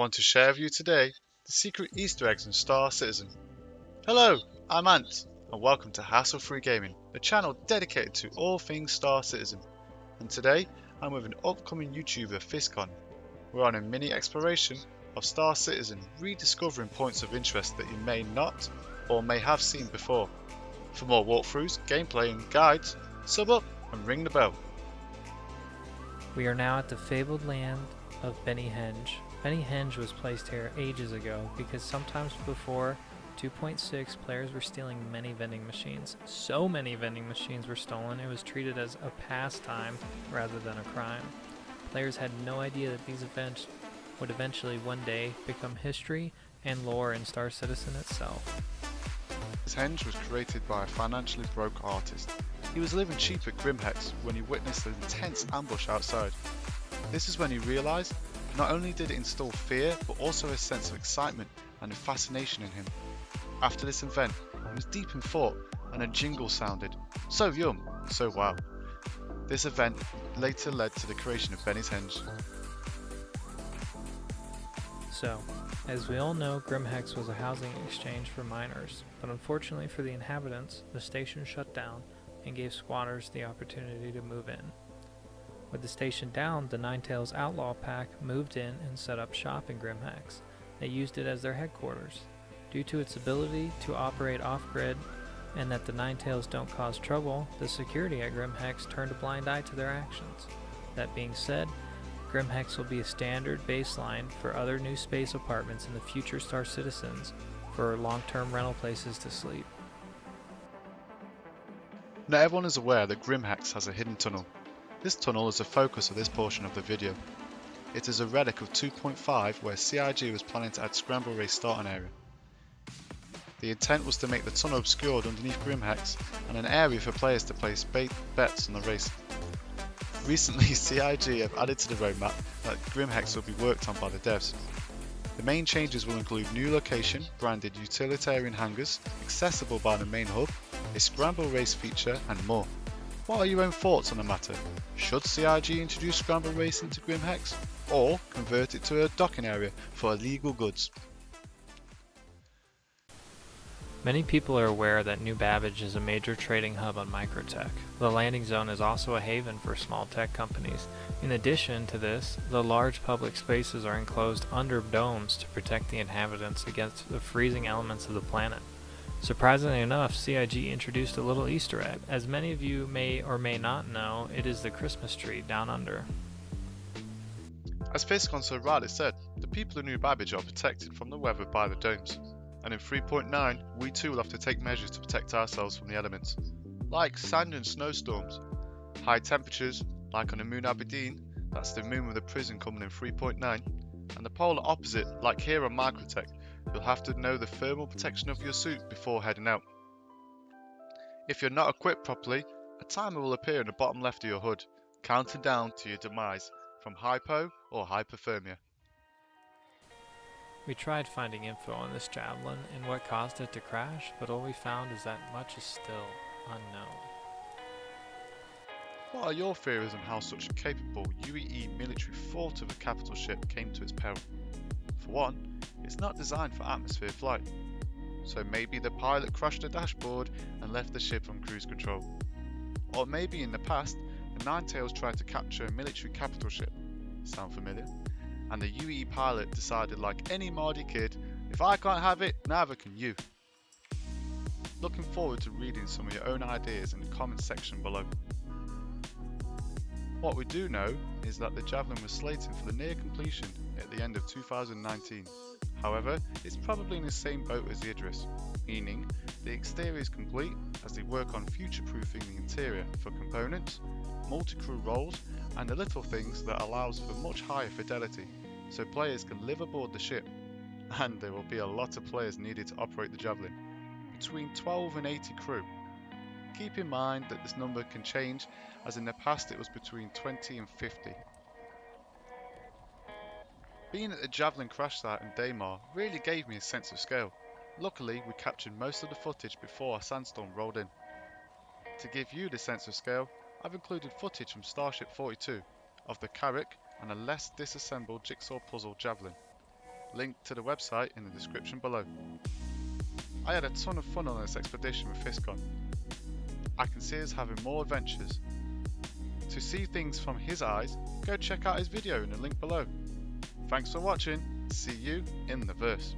want to share with you today the secret Easter eggs in Star Citizen. Hello, I'm Ant, and welcome to Hassle-Free Gaming, a channel dedicated to all things Star Citizen. And today, I'm with an upcoming YouTuber, Fiscon. We're on a mini exploration of Star Citizen, rediscovering points of interest that you may not or may have seen before. For more walkthroughs, gameplay and guides, sub up and ring the bell. We are now at the fabled land of Henge. Henge was placed here ages ago because sometimes before 2.6 players were stealing many vending machines. So many vending machines were stolen it was treated as a pastime rather than a crime. Players had no idea that these events would eventually one day become history and lore in Star Citizen itself. Henge was created by a financially broke artist. He was living cheap at Grimhex when he witnessed an intense ambush outside. This is when he realised not only did it instill fear, but also a sense of excitement and a fascination in him. After this event, he was deep in thought and a jingle sounded. So yum, so wow. This event later led to the creation of Henge. So, as we all know, Grimhex was a housing exchange for miners, but unfortunately for the inhabitants, the station shut down and gave squatters the opportunity to move in. With the station down, the Ninetales Outlaw Pack moved in and set up shop in Grimhex. They used it as their headquarters. Due to its ability to operate off-grid and that the Ninetales don't cause trouble, the security at Grimhex turned a blind eye to their actions. That being said, Grimhex will be a standard baseline for other new space apartments in the future Star Citizens for long-term rental places to sleep. Now everyone is aware that Grimhex has a hidden tunnel. This tunnel is the focus of this portion of the video. It is a relic of 2.5 where CIG was planning to add Scramble Race starting area. The intent was to make the tunnel obscured underneath Grimhex and an area for players to place bets on the race. Recently CIG have added to the roadmap that Grimhex will be worked on by the devs. The main changes will include new location, branded utilitarian hangars, accessible by the main hub, a Scramble Race feature and more. What are your own thoughts on the matter? Should CIG introduce Scramble Race into Grimhex or convert it to a docking area for illegal goods? Many people are aware that New Babbage is a major trading hub on Microtech. The landing zone is also a haven for small tech companies. In addition to this, the large public spaces are enclosed under domes to protect the inhabitants against the freezing elements of the planet. Surprisingly enough, CIG introduced a little Easter egg. As many of you may or may not know, it is the Christmas tree down under. As Fiscon so rightly said, the people of New Babbage are protected from the weather by the domes. And in 3.9, we too will have to take measures to protect ourselves from the elements, like sand and snowstorms, high temperatures, like on the moon Aberdeen, that's the moon with the prison coming in 3.9, and the polar opposite, like here on Microtech, you'll have to know the thermal protection of your suit before heading out. If you're not equipped properly, a timer will appear in the bottom left of your HUD, counting down to your demise from hypo or hypothermia. We tried finding info on this Javelin and what caused it to crash, but all we found is that much is still unknown. What are your theories on how such a capable UEE military thought of a capital ship came to its peril? For one, it's not designed for atmosphere flight, so maybe the pilot crashed the dashboard and left the ship on cruise control. Or maybe in the past, the Ninetales tried to capture a military capital ship. Sound familiar? And the UEE pilot decided, like any Mardy kid, if I can't have it, neither can you. Looking forward to reading some of your own ideas in the comments section below. What we do know is that the Javelin was slated for the near completion at the end of 2019. However, it's probably in the same boat as the Idris, meaning the exterior is complete as they work on future-proofing the interior for components, multi-crew roles, and the little things that allows for much higher fidelity, so players can live aboard the ship. And there will be a lot of players needed to operate the Javelin, between 12 and 80 crew. Keep in mind that this number can change, as in the past it was between 20 and 50. Being at the Javelin crash site in Daymar really gave me a sense of scale. Luckily, we captured most of the footage before a sandstorm rolled in. To give you the sense of scale, I've included footage from Starship 42 of the Carrack and a less disassembled jigsaw puzzle Javelin. link to the website in the description below. I had a ton of fun on this expedition with Fiscon. I can see us having more adventures. To see things from his eyes, go check out his video in the link below. Thanks for watching, see you in the verse.